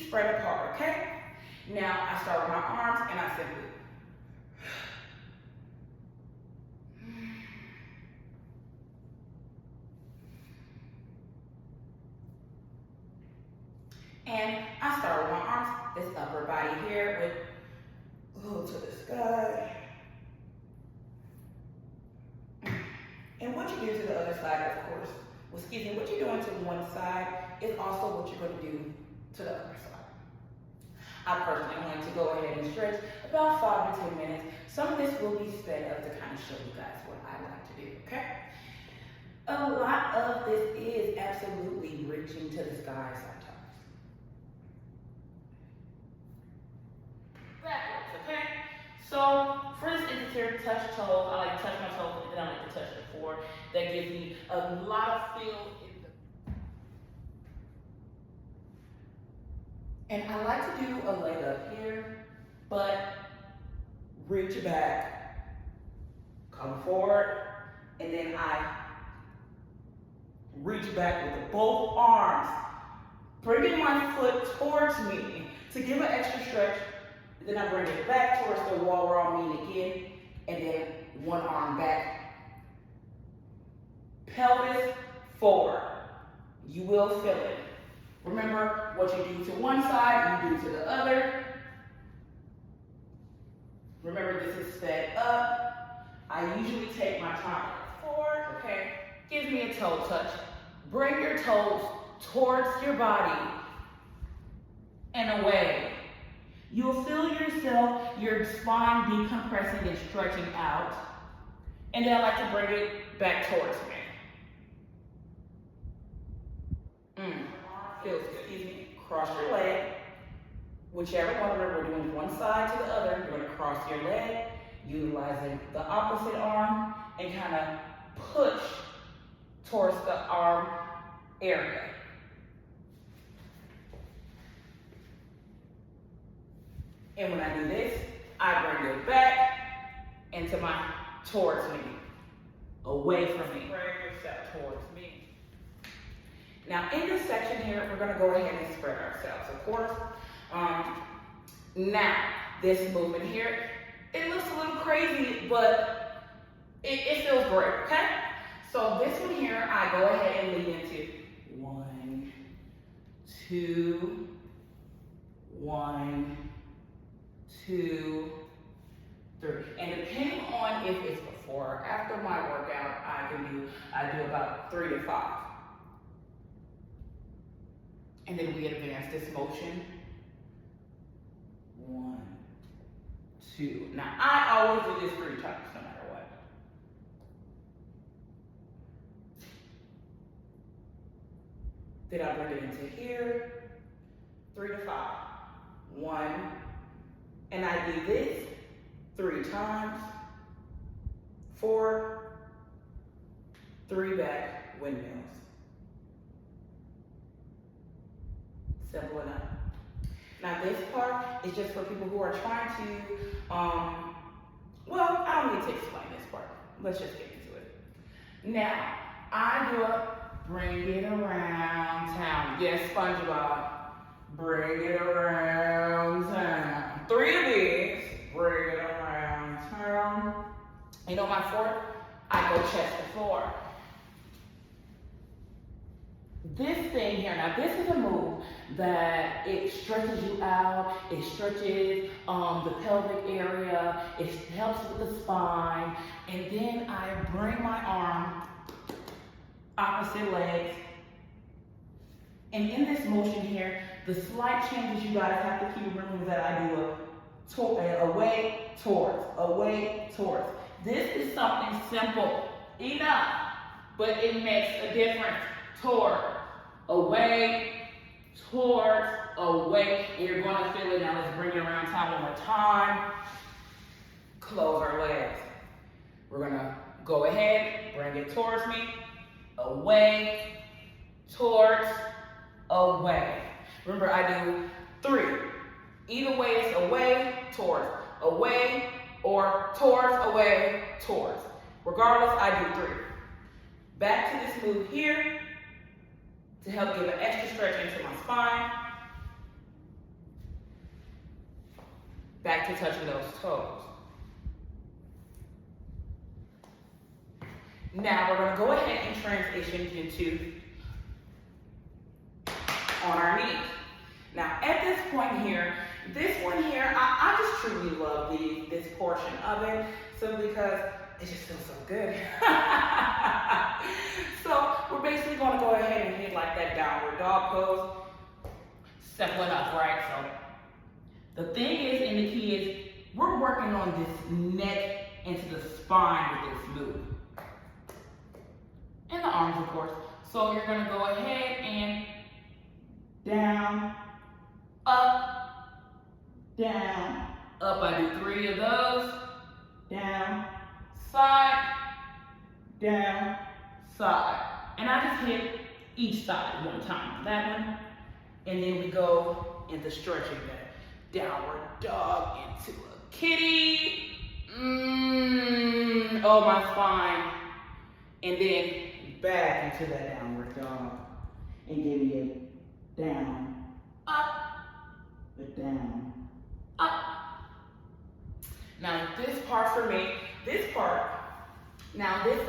spread apart, okay? Now I start with my arms and I simply and I start with my arms, this upper body here with to the sky. And what you do to the other side, of course, what you're doing to one side is also what you're going to do to the other side. I personally am going to go ahead and stretch about 5 to 10 minutes. Some of this will be sped up to kind of show you guys what I like to do, okay? A lot of this is absolutely reaching to the sky sometimes. Backwards, okay? So for this indicator, touch toes, I like to touch my toes and then I like to touch the floor. That gives me a lot of feel in the... And I like to do a leg up here, but reach back, come forward, and then I reach back with both arms, bringing my foot towards me to give an extra stretch. Then I bring it back towards the wall where I'll meet again, and then one arm back. Pelvis forward. You will feel it. Remember, what you do to one side, you do to the other. Remember, this is sped up. I usually take my time forward, okay? Give me a toe touch. Bring your toes towards your body and away. You'll feel yourself, your spine decompressing and stretching out. And then I like to bring it back towards me. Feels good. Excuse me. Cross your leg. Whichever one, we're doing one side to the other. You're going to cross your leg, utilizing the opposite arm, and kind of push towards the arm area. And when I do this, I bring it back into towards me, away from me. Bring yourself towards me. Now in this section here, we're gonna go ahead and spread ourselves, of course. Now, this movement here, it looks a little crazy, but it feels great, okay? So this one here, I go ahead and lead into 1, 2, 1, 2, 3. And depending on if it's before or after my workout, I do about 3 to 5. And then we advance this motion. 1, 2. Now I always do this 3 times, no matter what. Then I bring it into here. 3 to 5. 1. And I do this 3 times. 4. 3 back windmills. Simple enough. Now this part is just for people who are trying to, well, I don't need to explain this part. Let's just get into it. Now, I do a bring it around town. Yes, SpongeBob. Bring it around town. 3 of these. Bring it around town. And on my 4th, I go chest to floor. This thing here, now this is a move that it stretches you out, it stretches the pelvic area, it helps with the spine, and then I bring my arm, opposite legs, and in this motion here, the slight changes you guys have to keep remembering that I do away, towards. This is something simple enough, but it makes a difference. Toward, away, towards, away. And you're going to feel it. Now let's bring it around town one more time. Close our legs. We're going to go ahead, bring it towards me, away, towards, away. Remember, I do 3. Either way, it's away, towards, away, or towards, away, towards. Regardless, I do 3. Back to this move here to help give an extra stretch into my spine. back to touching those toes. Now we're going to go ahead and transition into on our knees. Now at this point here, this one here, I just truly love this portion of it, simply because it just feels so good. So we're basically going to go ahead and hit like that downward dog pose. Step one up, right? So the thing is, and the key is, we're working on this neck into the spine with this move. And the arms, of course. So you're going to go ahead and down, up, down, up. I do 3 of those. Down, side, down, side. And I just hit each side one time. That one. And then we go into stretching that downward dog into a kitty. Oh, my spine. And then back into that downward dog. And give me a down, up, a down, up. Now this part for me, this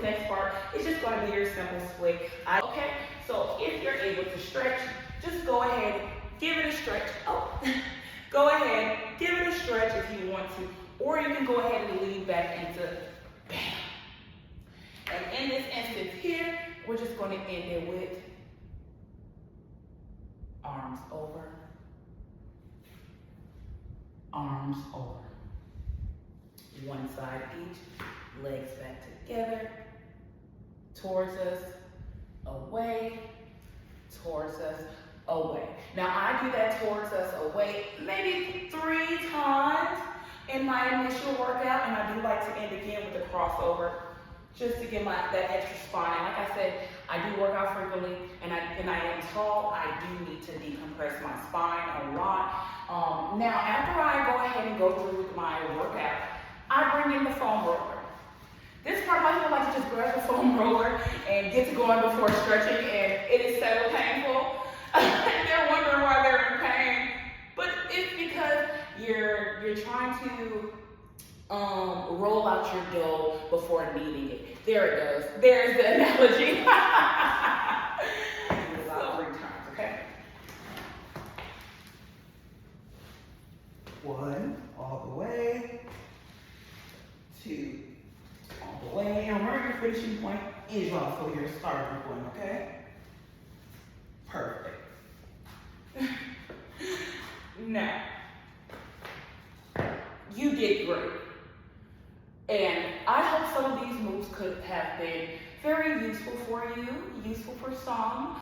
next part is just going to be your simple split. Okay, so if you're able to stretch, just go ahead, give it a stretch. Oh, go ahead, give it a stretch if you want to, or you can go ahead and lean back into bam. And in this instance here, we're just going to end it with arms over, arms over. One side each, legs back together, towards us, away, towards us, away. Now I do that towards us, away, maybe 3 times in my initial workout, and I do like to end again with a crossover, just to get that extra spine. And like I said, I do work out frequently, and I am tall. I do need to decompress my spine a lot. Now, after I go ahead and go through with my workout, I bring in the foam roller. This part, I feel like to just grab the foam roller and get to going before stretching, and it is so painful. They're wondering why they're in pain, but it's because you're trying to roll out your dough before kneading it. There it goes. There's the analogy. About 3 times, okay? 1, all the way. 2, all the way. And where your finishing point is also your starting point, okay? Perfect. Now, you did great. And I hope some of these moves could have been very useful for you, useful for some.